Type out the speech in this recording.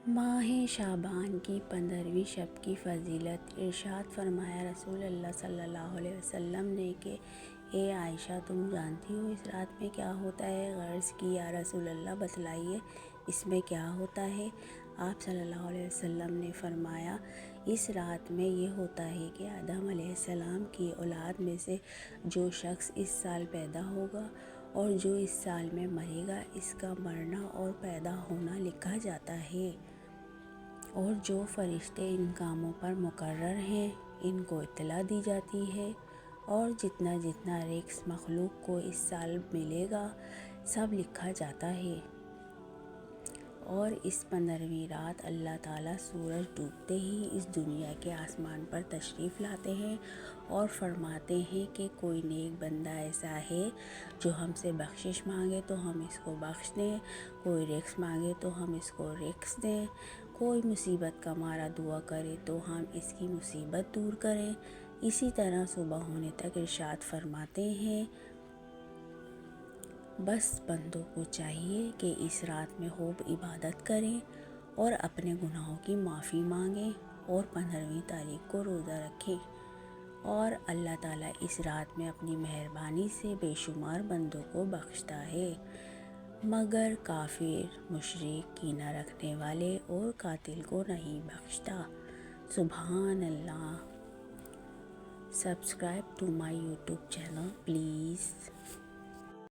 ماہ شعبان کی 15ویں شب کی فضیلت۔ ارشاد فرمایا رسول اللہ صلی اللہ علیہ وسلم نے کہ اے عائشہ، تم جانتی ہو اس رات میں کیا ہوتا ہے؟ عرض کی یا رسول اللہ بتلائیے، اس میں کیا ہوتا ہے؟ آپ صلی اللہ علیہ وسلم نے فرمایا، اس رات میں یہ ہوتا ہے کہ آدم علیہ السلام کی اولاد میں سے جو شخص اس سال پیدا ہوگا اور جو اس سال میں مرے گا، اس کا مرنا اور پیدا ہونا لکھا جاتا ہے، اور جو فرشتے ان کاموں پر مقرر ہیں ان کو اطلاع دی جاتی ہے، اور جتنا جتنا رزق مخلوق کو اس سال ملے گا سب لکھا جاتا ہے۔ اور اس 15ویں رات اللہ تعالیٰ سورج ڈوبتے ہی اس دنیا کے آسمان پر تشریف لاتے ہیں اور فرماتے ہیں کہ کوئی نیک بندہ ایسا ہے جو ہم سے بخشش مانگے تو ہم اس کو بخش دیں، کوئی رزق مانگے تو ہم اس کو رزق دیں، کوئی مصیبت کا مارا دعا کرے تو ہم اس کی مصیبت دور کریں۔ اسی طرح صبح ہونے تک ارشاد فرماتے ہیں، بس بندوں کو چاہیے کہ اس رات میں خوب عبادت کریں اور اپنے گناہوں کی معافی مانگیں اور 15ویں تاریخ کو روزہ رکھیں، اور اللہ تعالیٰ اس رات میں اپنی مہربانی سے بے شمار بندوں کو بخشتا ہے، مگر کافر، مشرک، کینہ رکھنے والے اور قاتل کو نہیں بخشتا۔ سبحان اللہ۔ Subscribe to my YouTube channel please.